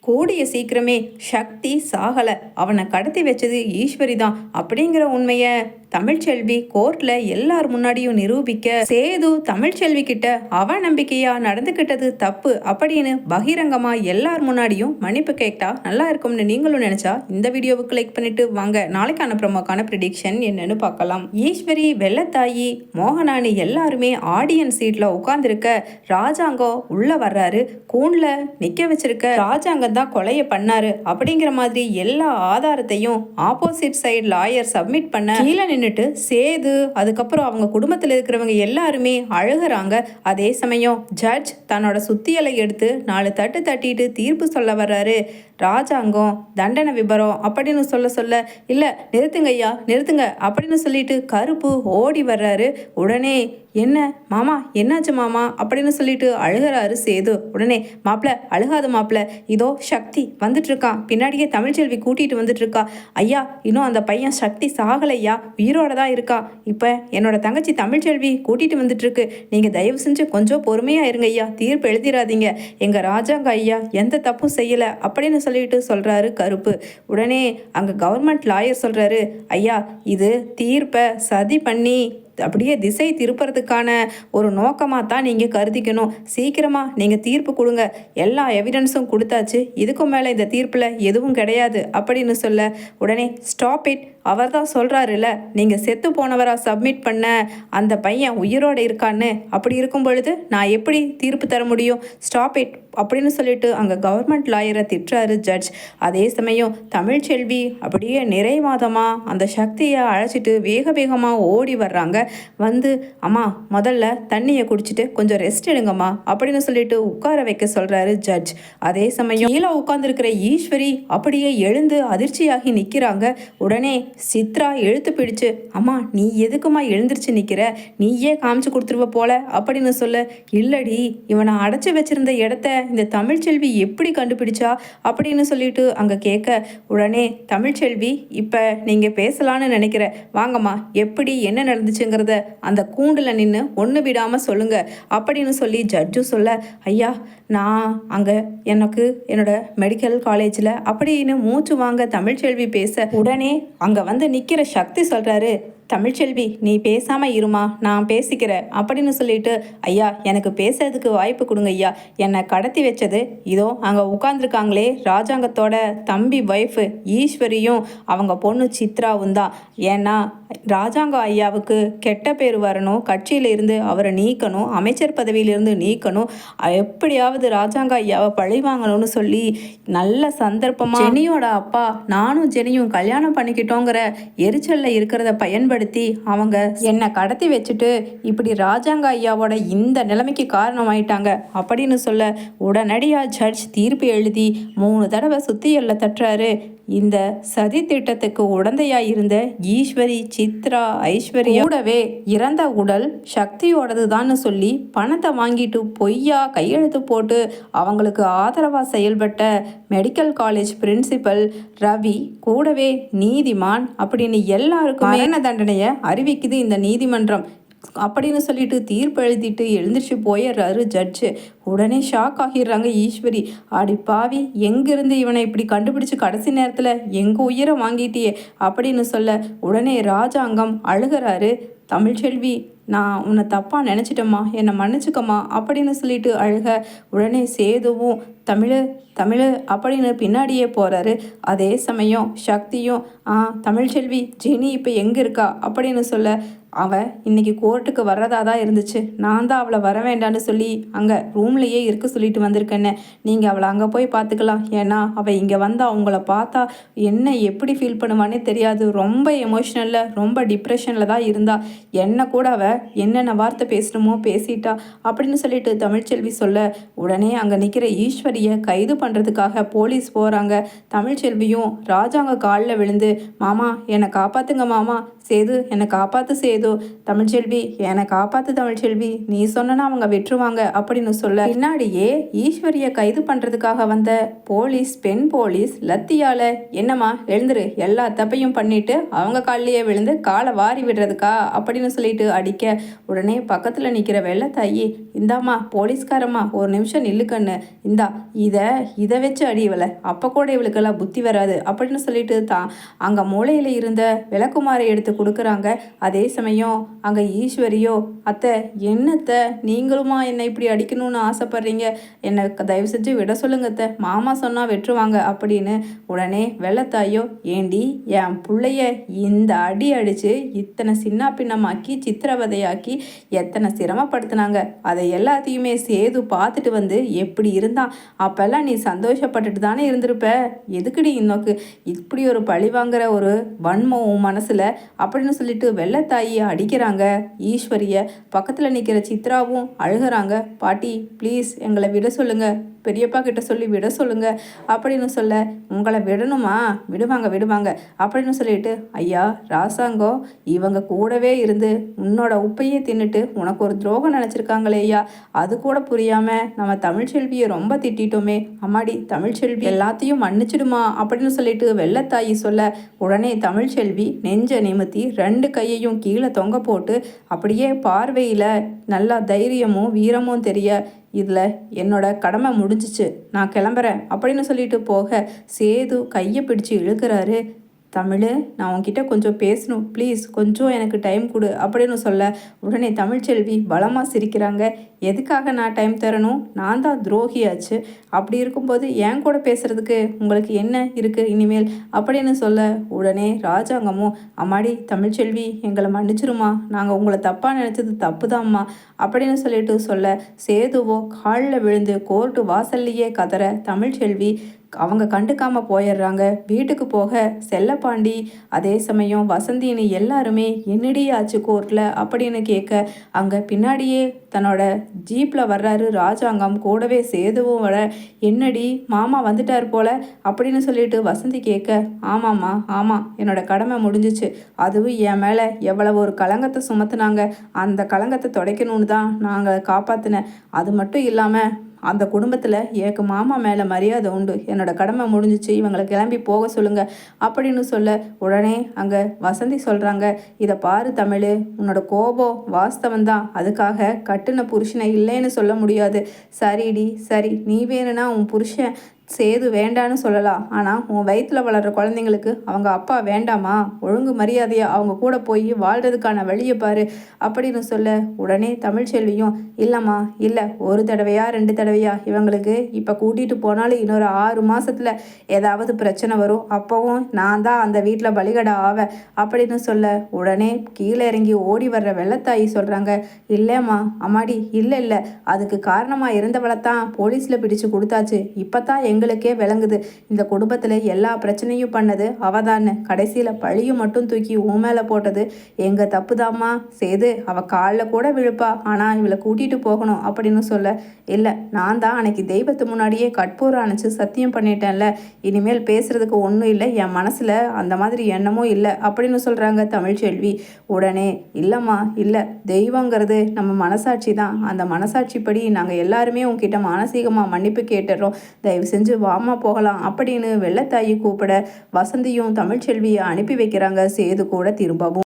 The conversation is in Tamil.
கூடிய சீக்கிரமே சக்தி சாகல, அவனை கடத்தி வச்சது ஈஸ்வரி தான் அப்படிங்கிற உண்மைய தமிழ்ச்செல்வி கோர்ட்ல எல்லார் முன்னாடியும் நிரூபிக்க, சேது தமிழ்ச்செல்வி கிட்ட அவ நம்பிக்கையா நடந்துகிட்டது தப்பு அப்படின்னு பகிரங்கமா எல்லார் முன்னாடியும் மன்னிப்பு கேட்டா நல்லா இருக்கும்னு நீங்களும் நினைச்சா இந்த வீடியோவுக்கு லைக் பண்ணிட்டு வாங்க நாளைக்கான ப்ரோமோக்கான ப்ரிடிக்ஷன் என்னன்னு பார்க்கலாம். ஈஸ்வரி, வெள்ளத்தாயி, மோகனானி எல்லாருமே ஆடியன்ஸ் சீட்ல உட்கார்ந்துருக்க ராஜாங்கம் உள்ள வர்றாரு. கூண்ல நிக்க வச்சிருக்க ராஜாங்கம் தான் கொலையை பண்ணாரு அப்படிங்கிற மாதிரி எல்லா ஆதாரத்தையும் ஆப்போசிட் சைடு லாயர் சப்மிட் பண்ண கீழே நின்னுட்டு சேது, அதுக்கப்புறம் அவங்க குடும்பத்தில் இருக்கிறவங்க எல்லாருமே அழுகுறாங்க. அதே சமயம் ஜட்ஜ் தன்னோட சுத்தியலை எடுத்து 4 தட்டு தட்டிட்டு தீர்ப்பு சொல்ல வர்றாரு. ராஜாங்கம் தண்டனை விபரம் அப்படின்னு சொல்ல இல்லை நிறுத்துங்க ஐயா நிறுத்துங்க அப்படின்னு சொல்லிட்டு கருப்பு ஓடி வர்றாரு. உடனே என்ன மாமா என்னாச்சு மாமா அப்படின்னு சொல்லிட்டு அழுகிறாரு சேது. உடனே மாப்பிள்ள அழுகாத மாப்பிள்ள, இதோ சக்தி வந்துட்டு இருக்கான், பின்னாடியே தமிழ்ச்செல்வி கூட்டிட்டு வந்துட்டு இருக்கா. ஐயா இன்னும் அந்த பையன் சக்தி சாகலையா, உயிரோட தான் இருக்கா. இப்போ என்னோட தங்கச்சி தமிழ்ச்செல்வி கூட்டிட்டு வந்துட்டு இருக்கு. நீங்க தயவு செஞ்சு கொஞ்சம் பொறுமையா இருங்க ஐயா, தீர்ப்பு எழுதிடாதீங்க. எங்க ராஜாங்க ஐயா எந்த தப்பும் செய்யல அப்படின்னு சொல்லிட்டு சொல்றாரு கருப்பு. உடனே அங்க கவர்மெண்ட் லாயர் சொல்றாரு, ஐயா இது தீர்ப்பை சதி பண்ணி அப்படியே திசை திருப்புறதுக்கான ஒரு நோக்கமாக தான் நீங்கள் கருதிக்கணும். சீக்கிரமாக நீங்கள் தீர்ப்பு கொடுங்க, எல்லா எவிடன்ஸும் கொடுத்தாச்சு, இதுக்கும் மேலே இந்த தீர்ப்பில் எதுவும் கிடையாது அப்படின்னு சொல்ல, உடனே ஸ்டாப் இட், அவர் தான் சொல்கிறாருல்ல நீங்கள் செத்து போனவராக சப்மிட் பண்ண அந்த பையன் உயிரோடு இருக்கான்னு, அப்படி இருக்கும் பொழுது நான் எப்படி தீர்ப்பு தர முடியும், ஸ்டாப் இட் அப்படின்னு சொல்லிட்டு அங்கே கவர்மெண்ட் லாயரை திட்டுறாரு ஜட்ஜ். அதே சமயம் தமிழ்ச்செல்வி அப்படியே நிறைவாதமாக அந்த சக்தியை அழைச்சிட்டு வேக வேகமாக ஓடி வர்றாங்க. வந்து அம்மா முதல்ல தண்ணியை குடிச்சிட்டு கொஞ்சம் ரெஸ்ட் எடுங்கம்மா அப்படின்னு சொல்லிட்டு உட்கார வைக்க சொல்கிறாரு ஜட்ஜ். அதே சமயம் கீழே உட்காந்துருக்கிற ஈஸ்வரி அப்படியே எழுந்து அதிர்ச்சியாகி நிற்கிறாங்க. உடனே சித்ரா எழுத்து பிடிச்சு, அம்மா நீ எதுக்குமா எழுந்திருச்சு நிற்கிற, நீயே காமிச்சு கொடுத்துருவ போல அப்படின்னு சொல்ல, இல்லடி இவனை அடைச்சி வச்சிருந்த இடத்த இந்த தமிழ்ச்செல்வி எப்படி கண்டுபிடிச்சா அப்படின்னு சொல்லிட்டு அங்கே கேட்க, உடனே தமிழ்ச்செல்வி இப்போ நீங்கள் பேசலான்னு நினைக்கிற, வாங்கம்மா எப்படி என்ன நடந்துச்சுங்கிறத அந்த கூண்டில் நின்று ஒன்று விடாமல் சொல்லுங்க அப்படின்னு சொல்லி ஜட்ஜு சொல்ல, ஐயா நான் அங்கே எனக்கு என்னோட மெடிக்கல் காலேஜில் அப்படின்னு மூச்சு வாங்க தமிழ்ச்செல்வி பேச, உடனே அங்கே வந்து நிற்கிற சக்தி சொல்கிறாரு, தமிழ்ச்செல்வி நீ பேசாமல் இருமா நான் பேசிக்கிறேன் அப்படின்னு சொல்லிட்டு, ஐயா எனக்கு பேசுறதுக்கு வாய்ப்பு கொடுங்க ஐயா, என்னை கடத்தி வச்சது இதோ அங்கே உட்காந்துருக்காங்களே ராஜாங்கத்தோட தம்பி ஒய்ஃபு ஈஸ்வரியும் அவங்க பொண்ணு சித்ராவும் தான். ஏன்னா ராஜாங்க ஐயாவுக்கு கெட்ட பேர் வரணும், கட்சியில் இருந்து அவரை நீக்கணும், அமைச்சர் பதவியிலிருந்து நீக்கணும், எப்படியாவது ராஜாங்க ஐயாவை பழி வாங்கணும்னு சொல்லி நல்ல சந்தர்ப்பமாக ஜெனியோட அப்பா நானும் ஜெனியும் கல்யாணம் பண்ணிக்கிட்டோங்கிற எரிச்சலில் இருக்கிறத பயன்படுத்தி அவங்க என்னை கடத்தி வச்சுட்டு இப்படி ராஜாங்க ஐயாவோட இந்த நிலைமைக்கு காரணமாயிட்டாங்க அப்படின்னு சொல்ல, உடனடியாக ஜட்ஜ் தீர்ப்பு எழுதி 3 தடவை சுத்தியல்ல தட்டுறாரு. இந்த சதி திட்டத்துக்கு உடந்தையாக இருந்த ஈஸ்வரி, சித்ரா, ஐஸ்வர்யா கூடவே இறந்த உடல் சக்தியோடது தான் சொல்லி பணத்தை வாங்கிட்டு பொய்யா கையெழுத்து போட்டு அவங்களுக்கு ஆதரவாக செயல்பட்ட மெடிக்கல் காலேஜ் பிரின்சிபல் ரவி, கூடவே நீதிமான் அப்படின்னு எல்லாருக்கும் மரண தண்டனையை அறிவிக்குது இந்த நீதிமன்றம் அப்படின்னு சொல்லிட்டு தீர்ப்பு எழுதிட்டு எழுந்திரிச்சு போயிடுறாரு ஜட்ஜு. உடனே ஷாக் ஆகிடுறாங்க ஈஸ்வரி, அடி பாவி எங்கிருந்து இவனை இப்படி கண்டுபிடிச்சு கடைசி நேரத்தில் எங்கள் உயிரை வாங்கிட்டியே அப்படின்னு சொல்ல, உடனே ராஜாங்கம் அழுகிறாரு. தமிழ்ச்செல்வி நான் உன்னை தப்பாக நினச்சிட்டம்மா, என்னை மன்னிச்சுக்கம்மா அப்படின்னு சொல்லிட்டு அழுக, உடனே சேதுவும் தமிழ் அப்படின்னு பின்னாடியே போகிறாரு. அதே சமயம் சக்தியும் தமிழ்ச்செல்வி ஜெனி இப்போ எங்கே இருக்கா அப்படின்னு சொல்ல, அவள் இன்னைக்கு கோர்ட்டுக்கு வர்றதா தான் இருந்துச்சு, நான் தான் அவளை வர வேண்டான்னு சொல்லி அங்கே ரூம்லேயே இருக்க சொல்லிட்டு வந்திருக்கேன்னு, நீங்கள் அவளை அங்கே போய் பார்த்துக்கலாம், ஏன்னா அவள் இங்கே வந்தால் அவங்கள பார்த்தா என்ன எப்படி ஃபீல் பண்ணுவானே தெரியாது, ரொம்ப எமோஷ்னலில் ரொம்ப டிப்ரெஷனில் தான் இருந்தா, என்ன கூட அவள் என்னென்ன வார்த்தை பேசணுமோ பேசிட்டா அப்படின்னு சொல்லிட்டு தமிழ்ச்செல்வி சொல்ல, உடனே அங்கே நிற்கிற ஈஸ்வரியை கைது பண்ணுறதுக்காக போலீஸ் போகிறாங்க. தமிழ்ச்செல்வியும் ராஜாங்க காலில் விழுந்து, மாமா என்னை காப்பாற்றுங்க மாமா, சேது என்னை காப்பாற்று சேது, தமிழ்ச்செல்வி என்னை காப்பாற்று தமிழ்ச்செல்வி, நீ சொன்னா அவங்க விட்டுருவாங்க அப்படின்னு சொல்ல பின்னாடியே ஈஸ்வரியை கைது பண்ணுறதுக்காக வந்த பெண் போலீஸ் லத்தியால என்னம்மா எழுந்துரு, எல்லா தப்பையும் பண்ணிட்டு அவங்க காலிலேயே விழுந்து காலை வாரி விடுறதுக்கா அப்படின்னு சொல்லிட்டு அடிக்க, உடனே பக்கத்தில் நிற்கிற வெள்ளத்தாயி இந்தாம்மா போலீஸ்காரம்மா ஒரு நிமிஷம் நில்லுக்கண்ணு, இந்தா இதை வச்சு அடிவலை, அப்போ கூட இவளுக்கெல்லாம் புத்தி வராது அப்படின்னு சொல்லிட்டு தான் அங்கே மூளையில் இருந்த விளக்குமாரை எடுத்து கொடுக்குறாங்க. அதே சமயம் அங்கே ஈஸ்வரியோ அத்தை என்னத்தை நீங்களுமா என்னை இப்படி அடிக்கணும்னு ஆசைப்படுறீங்க, என்னை தயவு செஞ்சு விட சொல்லுங்க அத்தை, மாமா சொன்னால் வெட்டுருவாங்க அப்படின்னு. உடனே வெள்ளத்தாயோ ஏண்டி என் பிள்ளைய இந்த அடி அடித்து இத்தனை சின்ன பின்னமாக்கி சித்திரவதையாக்கி எத்தனை சிரமப்படுத்தினாங்க, அதை எல்லாத்தையுமே சேது பார்த்துட்டு வந்து எப்படி இருந்தான், அப்போல்லாம் நீ சந்தோஷப்பட்டுட்டு தானே இருந்திருப்ப, எதுக்குடி இன்னொக்கு இப்படி ஒரு பழி வாங்குற ஒரு வன்மம் உன் மனசில் அப்படின்னு சொல்லிட்டு வெள்ளத்தாயி அடிக்கிறாங்க ஈஸ்வரிய. பக்கத்தில் நிற்கிற சித்ராவும் அழுகிறாங்க. பாட்டி ப்ளீஸ் எங்களை விட சொல்லுங்க, பெரியப்பா கிட்ட சொல்லி விட சொல்லுங்க அப்படின்னு சொல்ல, உங்களை விடணுமா, விடுவாங்க அப்படின்னு சொல்லிட்டு, ஐயா ராசாங்கம் இவங்க கூடவே இருந்து உன்னோட உப்பையே தின்னுட்டு உனக்கு ஒரு துரோகம் நினச்சிருக்காங்களே ஐயா, அது கூட புரியாமல் நம்ம தமிழ்ச்செல்வியை ரொம்ப திட்டோமே, அம்மாடி தமிழ்ச்செல்வி எல்லாத்தையும் மன்னிச்சிடுமா அப்படின்னு சொல்லிட்டு வெள்ளத்தாயி சொல்ல, உடனே தமிழ்ச்செல்வி நெஞ்ச நிமித்தி 2 கையையும் கீழே தொங்க போட்டு அப்படியே பார்வையில் நல்லா தைரியமும் வீரமும் தெரிய, இதில் என்னோட கடமை முடிஞ்சிச்சு, நான் கிளம்புறேன் அப்படின்னு சொல்லிட்டு போக சேது கையை பிடிச்சி இழுக்கிறாரு. தமிழ் நான் உன்கிட்ட கொஞ்சம் பேசணும் ப்ளீஸ், கொஞ்சம் எனக்கு டைம் கொடு அப்படின்னு சொல்ல, உடனே தமிழ்ச்செல்வி பலமாக சிரிக்கிறாங்க. எதுக்காக நான் டைம் தரணும், நான் தான் துரோகியாச்சு, அப்படி இருக்கும்போது என் கூட பேசுகிறதுக்கு உங்களுக்கு என்ன இருக்குது இனிமேல் அப்படின்னு சொல்ல, உடனே ராஜாங்கமும் அம்மாடி தமிழ்ச்செல்வி எங்களை மன்னிச்சிருமா, நாங்கள் உங்களை தப்பாக நினச்சது தப்பு தான்மா அப்படின்னு சொல்லிட்டு சொல்ல, சேதுவோ காலில் விழுந்து கோர்ட்டு வாசல்லையே கதற தமிழ்ச்செல்வி அவங்க கண்டுக்காமல் போயிடுறாங்க. வீட்டுக்கு போக செல்லப்பாண்டி அதே சமயம் வசந்தின்னு எல்லாருமே என்னடி ஆச்சு கோர்ட்டில் அப்படின்னு கேட்க, அங்கே பின்னாடியே தன்னோட ஜீப்பில் வர்றாரு ராஜாங்கம், கூடவே சேதுவும் வர, என்னடி மாமா வந்துட்டார் போல அப்படின்னு சொல்லிட்டு வசந்தி கேட்க, ஆமாம் என்னோட கடமை முடிஞ்சிச்சு, அதுவும் என் மேலே எவ்வளவு ஒரு களங்கத்தை சுமத்துனாங்க, அந்த களங்கத்தை துடைக்கணும்னு தான் நாங்கள் காப்பாற்றினேன், அது மட்டும் இல்லாமல் அந்த குடும்பத்தில் எனக்கு மாமா மேலே மரியாதை உண்டு, என்னோட கடமை முடிஞ்சிச்சு, இவங்களை கிளம்பி போக சொல்லுங்கள் அப்படின்னு சொல்ல, உடனே அங்கே வசந்தி சொல்கிறாங்க, இதை பாரு தமிழ், உன்னோட கோபம் வாஸ்தவம் தான், அதுக்காக கட்டுன புருஷனை இல்லைன்னு சொல்ல முடியாது, சரிடி சரி, நீ வேணும்னா உன் புருஷன் சேது வேண்டான்னு சொல்லலாம், ஆனால் உன் வயிற்றில் வளர்கிற குழந்தைங்களுக்கு அவங்க அப்பா வேண்டாமா, ஒழுங்கு மரியாதையாக அவங்க கூட போய் வாழ்கிறதுக்கான வழியை பாரு அப்படின்னு சொல்ல, உடனே தமிழ்ச்செல்வியும் இல்லைம்மா இல்லை, ஒரு தடவையா 2 தடவையா, இவங்களுக்கு இப்போ கூட்டிகிட்டு போனாலும் இன்னொரு 6 மாதத்தில் ஏதாவது பிரச்சனை வரும், அப்போவும் நான் தான் அந்த வீட்டில் பலிகடை ஆவேன் அப்படின்னு சொல்ல, உடனே கீழே இறங்கி ஓடி வர்ற வெள்ளத்தாயி சொல்கிறாங்க, இல்லைம்மா அம்மாடி இல்லை, அதுக்கு காரணமாக இருந்தவளைத்தான் போலீஸில் பிடிச்சு கொடுத்தாச்சு, இப்போ தான் எங்களுக்கே விளங்குது, இந்த குடும்பத்தில் எல்லா பிரச்சனையும் பண்ணது அவதான்னு, கடைசியில் பழியும் மட்டும் தூக்கி உன் மேலே போட்டது எங்கள் தப்பு தாம்மா, சேது அவள் காலில் கூட விழுப்பா, ஆனால் இவளை கூட்டிகிட்டு போகணும் அப்படின்னு சொல்ல, இல்லை நான் தான் அன்னைக்கு தெய்வத்து முன்னாடியே கற்பூரம் அணைச்சி சத்தியம் பண்ணிட்டேன்ல, இனிமேல் பேசுகிறதுக்கு ஒன்றும் இல்லை, என் மனசில் அந்த மாதிரி எண்ணமும் இல்லை அப்படின்னு சொல்கிறாங்க தமிழ்ச்செல்வி. உடனே இல்லைம்மா இல்லை, தெய்வங்கிறது நம்ம மனசாட்சி தான், அந்த மனசாட்சிப்படி நாங்கள் எல்லாருமே உங்ககிட்ட மானசீகமாக மன்னிப்பு கேட்டுறோம், தயவு செஞ்சு வாமா போகலாம் அப்படின்னு வெள்ளத்தாயி கூப்பிட, வசந்தியும் தமிழ்ச்செல்வியை அனுப்பி வைக்கிறாங்க சேது கூட திரும்பவும்.